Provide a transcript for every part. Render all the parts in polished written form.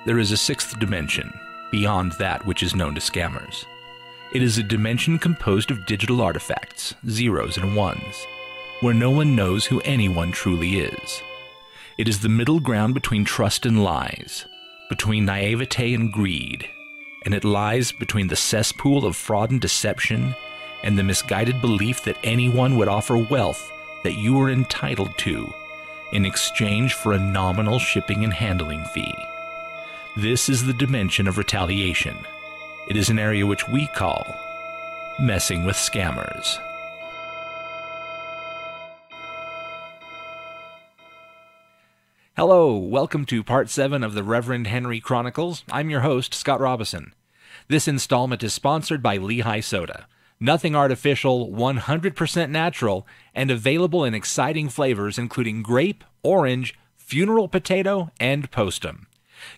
There is a sixth dimension, beyond that which is known to scammers. It is a dimension composed of digital artifacts, zeros and ones, where no one knows who anyone truly is. It is the middle ground between trust and lies, between naivete and greed, and it lies between the cesspool of fraud and deception and the misguided belief that anyone would offer wealth that you are entitled to in exchange for a nominal shipping and handling fee. This is the dimension of retaliation. It is an area which we call messing with scammers. Hello, welcome to Part 7 of the Rev Henry Chronicles. I'm your host, Scott Robison. This installment is sponsored by Lehigh Soda. Nothing artificial, 100% natural, and available in exciting flavors including grape, orange, funeral potato, and postum.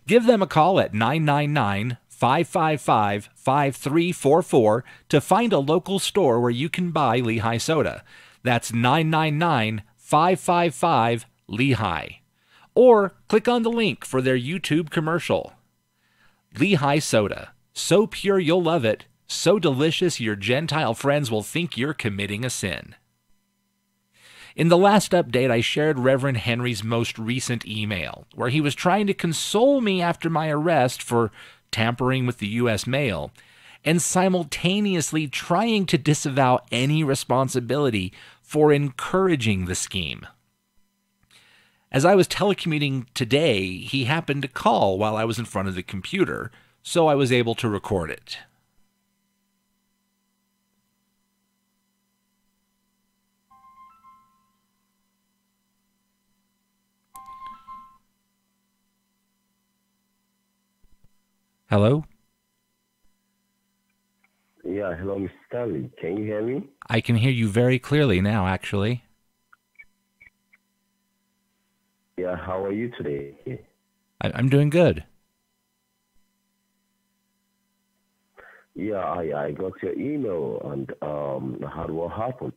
Give them a call at 999-555-5344 to find a local store where you can buy Lehigh Soda. That's 999-555-LEHIGH. Or click on the link for their YouTube commercial. Lehigh Soda. So pure you'll love it. So delicious your Gentile friends will think you're committing a sin. In the last update, I shared Reverend Henry's most recent email, where he was trying to console me after my arrest for tampering with the U.S. mail, and simultaneously trying to disavow any responsibility for encouraging the scheme. As I was telecommuting today, he happened to call while I was in front of the computer, so I was able to record it. Hello? Yeah, hello, Mr. Stanley. Can you hear me? I can hear you very clearly now, actually. Yeah, how are you today? I'm doing good. Yeah, I got your email and how what happened.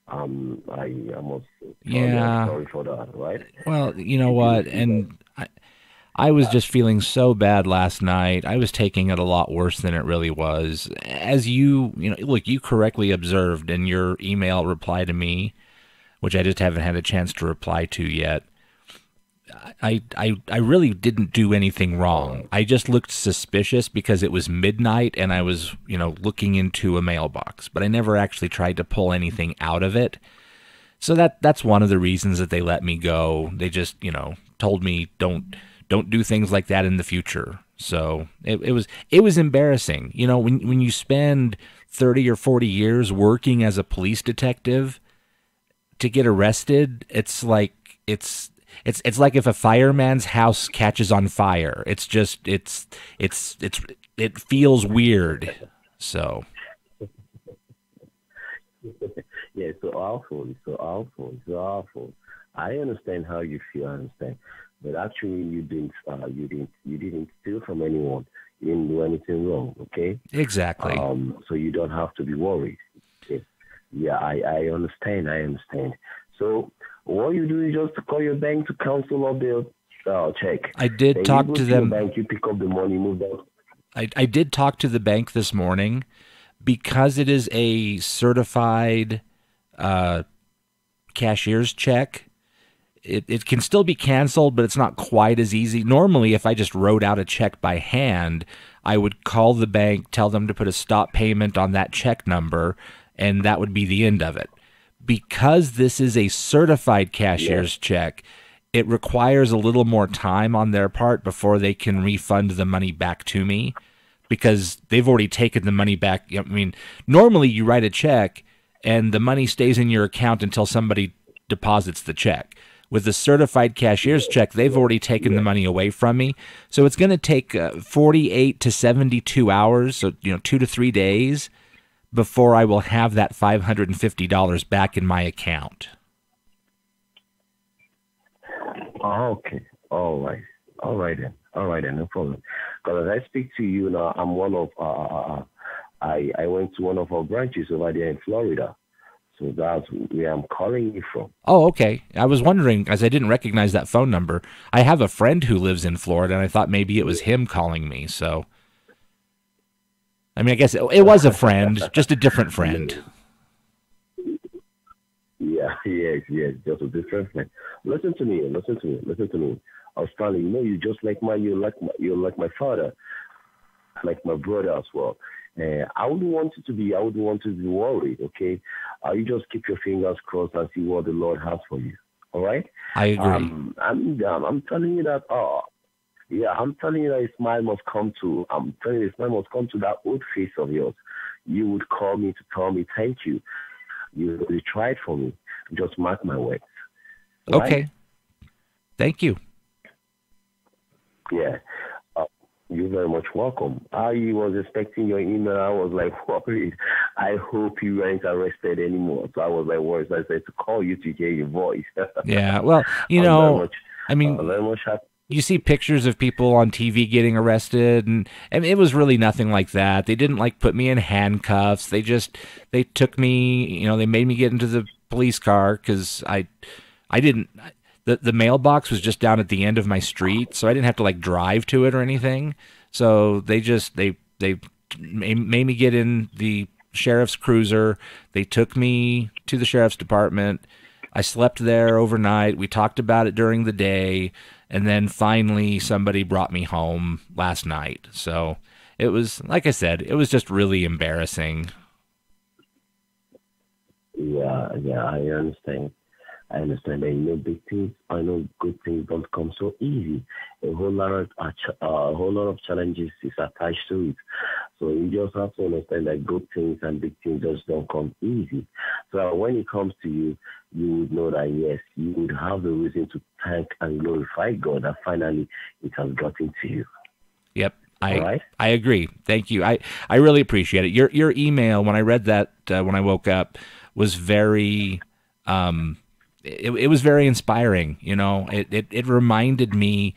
I was sorry for that, right? Well, you know what, and I was just feeling so bad last night. I was taking it a lot worse than it really was. As look, you correctly observed in your email reply to me, which I just haven't had a chance to reply to yet. I really didn't do anything wrong. I just looked suspicious because it was midnight and I was, looking into a mailbox, but I never actually tried to pull anything out of it. So that's one of the reasons that they let me go. They just, told me don't do things like that in the future. So it was embarrassing. When you spend 30 or 40 years working as a police detective, to get arrested, it's like like if a fireman's house catches on fire. It's just it feels weird. So yeah, it's so awful. I understand how you feel. I understand. But actually, you didn't steal from anyone. You didn't do anything wrong. Okay. Exactly. So you don't have to be worried. Okay? Yeah, I understand. So what you do is just call your bank to cancel off their check. I did then talk you go to them. Your bank, you pick up the money, move out. I did talk to the bank this morning because it is a certified cashier's check. It can still be canceled, but it's not quite as easy. Normally, if I just wrote out a check by hand, I would call the bank, tell them to put a stop payment on that check number, and that would be the end of it. Because this is a certified cashier's check, it requires a little more time on their part before they can refund the money back to me, because they've already taken the money back. I mean, normally you write a check and the money stays in your account until somebody deposits the check. With the certified cashier's check, they've already taken the money away from me. So it's going to take 48 to 72 hours, so 2 to 3 days, before I will have that $550 back in my account. Okay. All right then. No problem. Because as I speak to you now, I'm one of I went to one of our branches over there in Florida. So that's where I'm calling you from. Oh, okay. I was wondering, as I didn't recognize that phone number. I have a friend who lives in Florida, and I thought maybe it was him calling me. So, I mean, I guess it was a friend, just a different friend. Yeah, yes, just a different thing. Listen to me. Stanley, you just like you like my father, like my brother as well. I wouldn't want you to be worried. Okay, you just keep your fingers crossed and see what the Lord has for you. All right. I agree. I'm telling you that. Yeah, I'm telling you that a smile must come to. I'm telling you, a smile must come to that old face of yours. You would call me to tell me thank you. You tried for me. Just mark my words. Right? Okay. Thank you. Yeah. You're very much welcome. I was expecting your email. I was like, worried. I hope you weren't arrested anymore. So I was like, worried. I said to call you to hear your voice. Yeah. Well, I I'm mean, very much happy. you see pictures of people on TV getting arrested, and it was really nothing like that. They didn't like put me in handcuffs. They took me, they made me get into the police car because I didn't. The mailbox was just down at the end of my street, so I didn't have to like drive to it or anything. So they made me get in the sheriff's cruiser. They took me to the sheriff's department. I slept there overnight. We talked about it during the day, and then finally somebody brought me home last night. So it was, like I said, it was just really embarrassing. Yeah, I understand. I understand that big things. I know good things don't come so easy. A whole lot of challenges is attached to it. So you just have to understand that good things and big things just don't come easy. So when it comes to you, you would know that yes, you would have the reason to thank and glorify God that finally it has gotten to you. Yep. All right? I agree. Thank you. I really appreciate it. Your email, when I read that when I woke up, was very it was very inspiring. It reminded me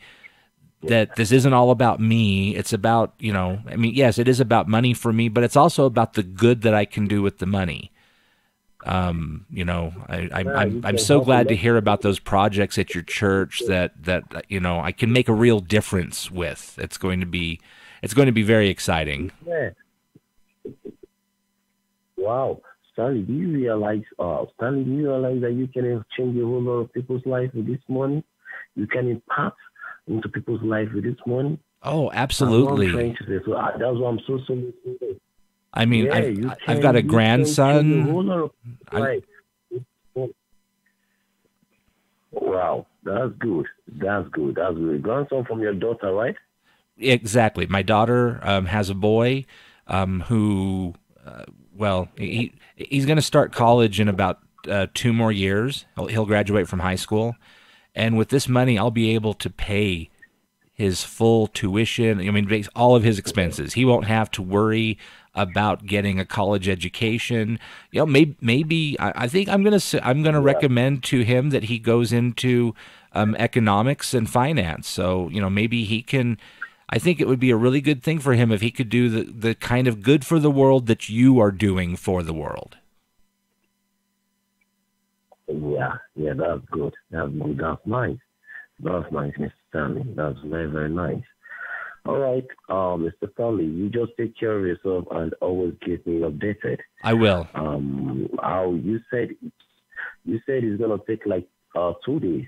that this isn't all about me. It's about, I mean, yes, it is about money for me, but it's also about the good that I can do with the money. I'm so glad to hear about those projects at your church that I can make a real difference with. It's going to be very exciting. Yeah. Wow. Stanley, do you realize that you can change a whole lot of people's life with this money? You can impact into people's life with this money? Oh, absolutely. That's what I'm trying to say. So that's why I'm so listening. I mean, Yeah, I've got a grandson. Wow, that's good. That's good. A grandson from your daughter, right? Exactly. My daughter has a boy who, he's going to start college in about 2 more years. He'll graduate from high school. And with this money, I'll be able to pay his full tuition. I mean, all of his expenses. He won't have to worry about getting a college education. Maybe I think I'm gonna recommend to him that he goes into economics and finance. So maybe he can. I think it would be a really good thing for him if he could do the kind of good for the world that you are doing for the world. Yeah, that's good. That's good. That's nice. That's nice, Mr. Stanley. That's very, very nice. All right, Mr. Stanley, you just take care of yourself and always keep me updated. I will. How you said it's gonna take like 2 days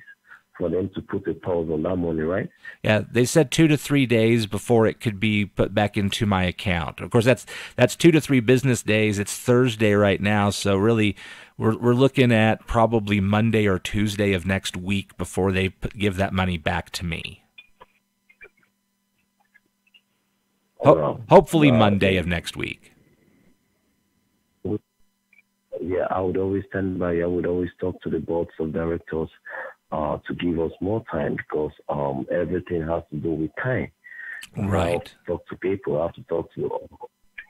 for them to put a pause on that money, right? Yeah, they said 2 to 3 days before it could be put back into my account. Of course, that's 2 to 3 business days. It's Thursday right now, so really, we're looking at probably Monday or Tuesday of next week before they give that money back to me. Hopefully Monday of next week. Yeah, I would always stand by. I would always talk to the boards of directors to give us more time because everything has to do with time. Right. I have to talk to people. I have to talk to.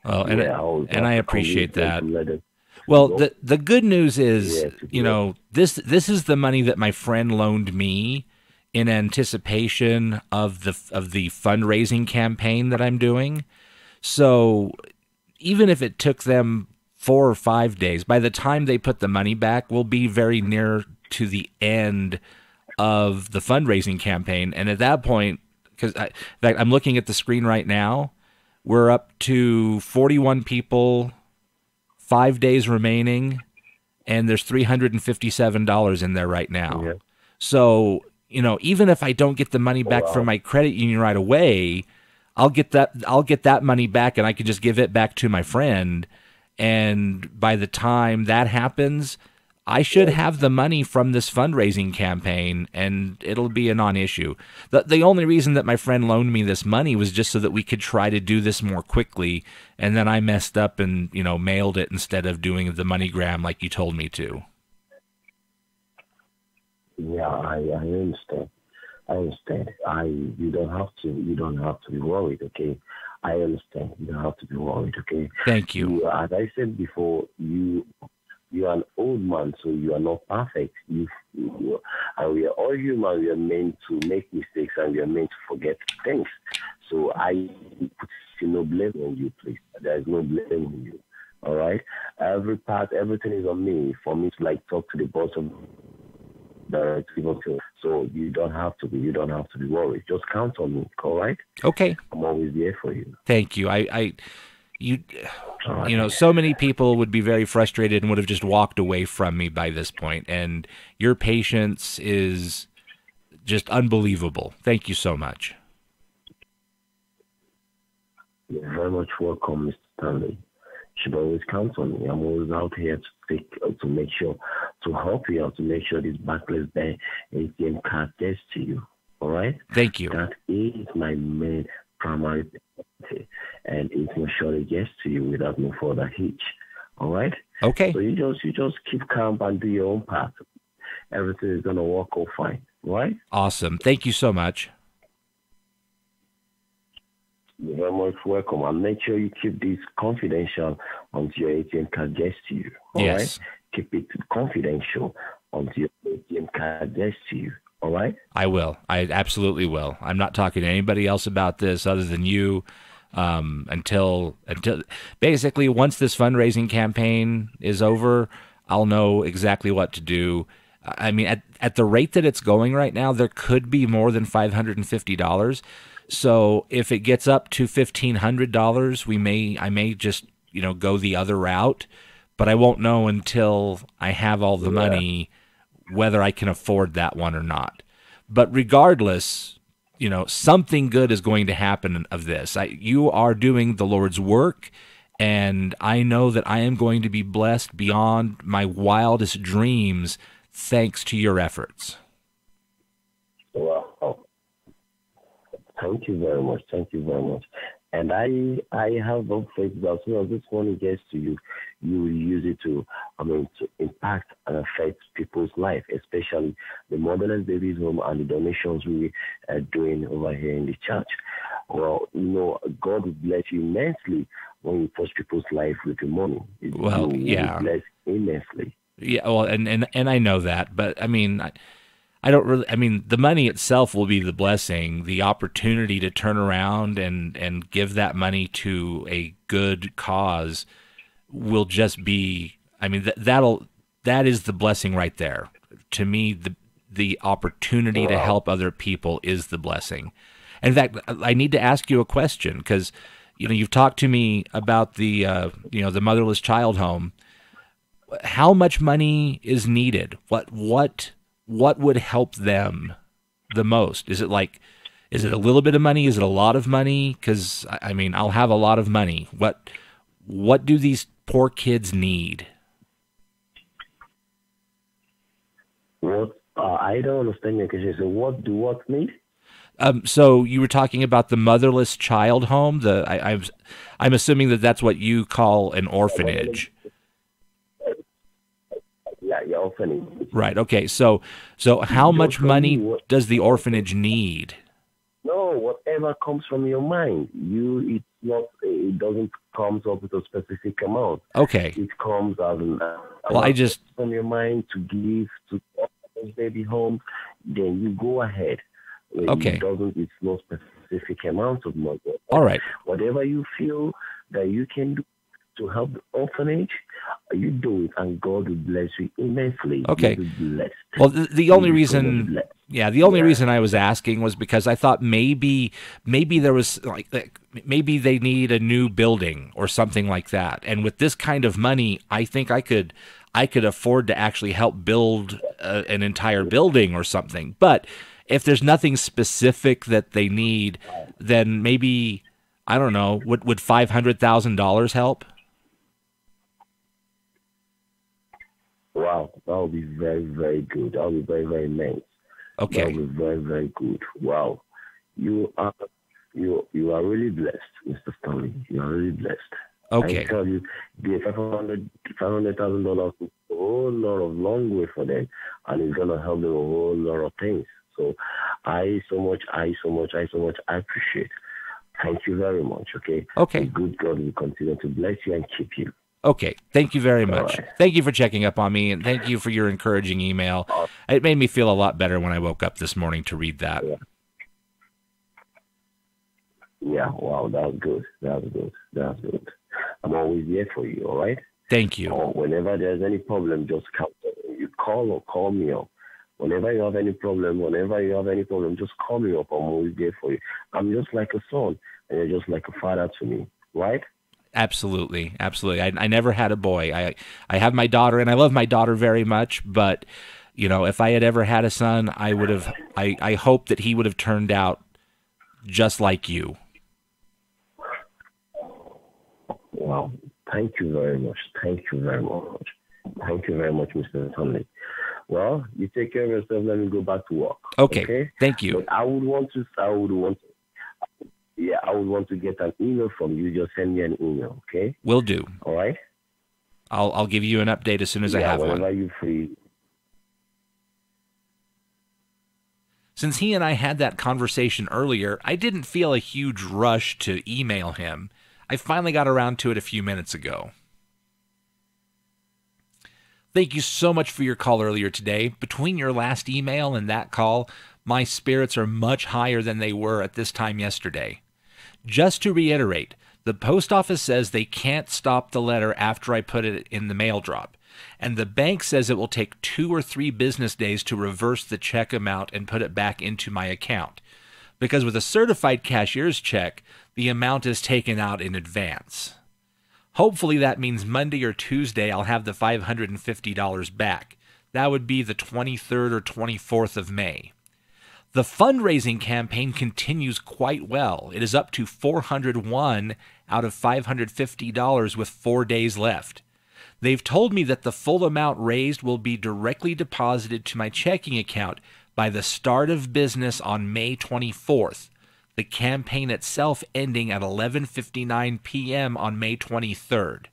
Oh, and I appreciate that. Well, the good news is, this is the money that my friend loaned me in anticipation of the fundraising campaign that I'm doing. So even if it took them 4 or 5 days. By the time they put the money back, we'll be very near to the end of the fundraising campaign. And at that point, in fact, I'm looking at the screen right now, we're up to 41 people, 5 days remaining, and there's $357 in there right now. Yeah. So, even if I don't get the money back from my credit union right away, I'll get that money back, and I can just give it back to my friend. And by the time that happens, I should have the money from this fundraising campaign, and it'll be a non-issue. The only reason that my friend loaned me this money was just so that we could try to do this more quickly, and then I messed up and, mailed it instead of doing the MoneyGram like you told me to. Yeah, I understand. I understand. You don't have to be worried, okay? I understand. You don't have to be worried, okay? Thank you. As I said before, you are an old man, so you are not perfect. And we are all human. We are meant to make mistakes, and we are meant to forget things. So I put no blame on you, please. There is no blame on you. All right. Everything is on me for me to talk to the boss of the people. So you don't have to be worried. Just count on me. All right. Okay. I'm always there for you. Thank you. So many people would be very frustrated and would have just walked away from me by this point. And your patience is just unbelievable. Thank you so much. You're very much welcome, Mr. Stanley. You should always count on me. I'm always out here to make sure, to help you out, to make sure this backless ATM card gets to you. All right? Thank you. That is my main primary priority, and it will surely get to you without no further hitch. All right? Okay. So you just keep calm and do your own part. Everything is gonna work out fine. All right? Awesome. Thank you so much. You're very much welcome. And make sure you keep this confidential until your ATM card gets to you. All yes. right? Keep it confidential until your ATM card gets to you. All right? I will. I absolutely will. I'm not talking to anybody else about this other than you until basically once this fundraising campaign is over, I'll know exactly what to do. I mean, at the rate that it's going right now, there could be more than $550. So if it gets up to $1,500, I may just go the other route, but I won't know until I have all the money whether I can afford that one or not. But regardless, something good is going to happen of this. You are doing the Lord's work, and I know that I am going to be blessed beyond my wildest dreams thanks to your efforts. Wow. Thank you very much. Thank you very much. And I have no faith that as soon as this money gets to you, you will use it to impact and affect people's life, especially the motherless babies home and the donations we are doing over here in the church. Well, God will bless you immensely when you touch people's life with your money. Well, yeah. Bless immensely. Yeah, well, and I know that, but I mean, I don't really. I mean, the money itself will be the blessing. The opportunity to turn around and give that money to a good cause will just be. I mean, that is the blessing right there. To me, the opportunity to help other people is the blessing. In fact, I need to ask you a question because you've talked to me about the the motherless child home. How much money is needed? What would help them the most? Is it a little bit of money? Is it a lot of money? Because I mean, I'll have a lot of money. What do these poor kids need? What I don't understand your question. So what need? So you were talking about the motherless child home. I'm assuming that's what you call an orphanage. Yeah, orphanage. Right. Okay. So how much money does the orphanage need? No, whatever comes from your mind. It doesn't come up with a specific amount. Okay. It comes as from your mind to give to baby homes. Then you go ahead. Okay. It's no specific amount of money. All right. Whatever you feel that you can do to help the orphanage, you do it, and God will bless you immensely. You'll Okay. be blessed. Well, the You'll only be so much reason, blessed. yeah, the only Yeah. reason I was asking was because I thought maybe there was like maybe they need a new building or something like that. And with this kind of money, I think I could afford to actually help build an entire building or something. But if there's nothing specific that they need, then maybe I don't know. Would $500,000 help? Wow, that would be very, very good. That would be very, very nice. That Okay. would be very, very good. Wow, you are you are really blessed, Mr. Stanley. You are really blessed. I Okay. tell you, the $500,000 is a whole lot of long way for them, and it's gonna help them a whole lot of things. So, I appreciate. Thank you very much. Okay, the Okay. good God will continue to bless you and keep you. Okay. Thank you very All much. right. Thank you for checking up on me, and thank you for your encouraging email. It made me feel a lot better when I woke up this morning to read that. Yeah. Yeah. Wow. That's good. That's good. That's good. I'm always here for you. All right. Thank you. Or whenever there's any problem, just count. You call or call me up. Whenever you have any problem, just call me up. I'm always there for you. I'm just like a son, and you're just like a father to me, right? Absolutely. Absolutely. I never had a boy. I have my daughter, and I love my daughter very much, but if I had ever had a son, I hope that he would have turned out just like you. Wow. Thank you very much. Thank you very much. Thank you very much, Mr. Stanley. Well, you take care of yourself. Let me go back to work. Okay. Okay? Thank you. But I would want to get an email from you. Just send me an email, okay? Will do. All right? I'll give you an update as soon as I Yeah, have whenever one. you're free. Since he and I had that conversation earlier, I didn't feel a huge rush to email him. I finally got around to it a few minutes ago. Thank you so much for your call earlier today. Between your last email and that call, my spirits are much higher than they were at this time yesterday. Just to reiterate, the post office says they can't stop the letter after I put it in the mail drop, and the bank says it will take 2 or 3 business days to reverse the check amount and put it back into my account. Because with a certified cashier's check, the amount is taken out in advance. Hopefully that means Monday or Tuesday I'll have the $550 back. That would be the 23rd or 24th of May. The fundraising campaign continues quite well. It is up to $401 out of $550 with 4 days left. They've told me that the full amount raised will be directly deposited to my checking account by the start of business on May 24th, the campaign itself ending at 11:59 p.m. on May 23rd.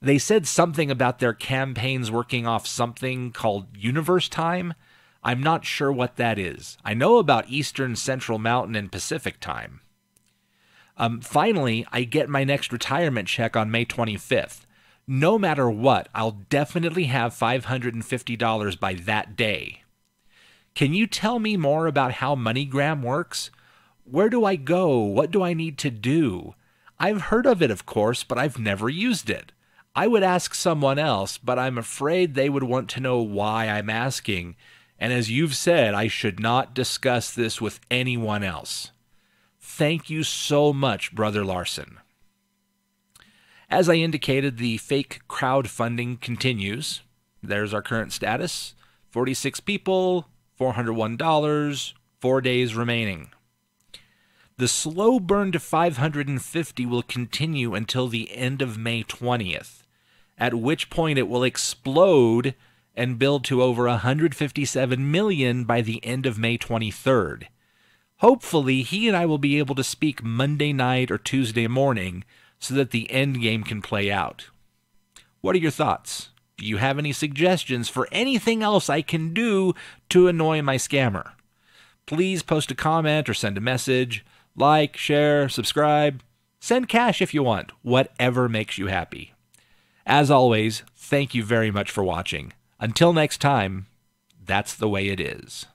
They said something about their campaigns working off something called Universe Time. I'm not sure what that is. I know about Eastern, Central Mountain, and Pacific Time. Finally, I get my next retirement check on May 25th. No matter what, I'll definitely have $550 by that day. Can you tell me more about how MoneyGram works? Where do I go? What do I need to do? I've heard of it, of course, but I've never used it. I would ask someone else, but I'm afraid they would want to know why I'm asking. And as you've said, I should not discuss this with anyone else. Thank you so much, Brother Larson. As I indicated, the fake crowdfunding continues. There's our current status. 46 people, $401, 4 days remaining. The slow burn to 550 will continue until the end of May 20th, at which point it will explode and build to over 157 million by the end of May 23rd. Hopefully, he and I will be able to speak Monday night or Tuesday morning so that the end game can play out. What are your thoughts? Do you have any suggestions for anything else I can do to annoy my scammer? Please post a comment or send a message. Like, share, subscribe. Send cash if you want. Whatever makes you happy. As always, thank you very much for watching. Until next time, that's the way it is.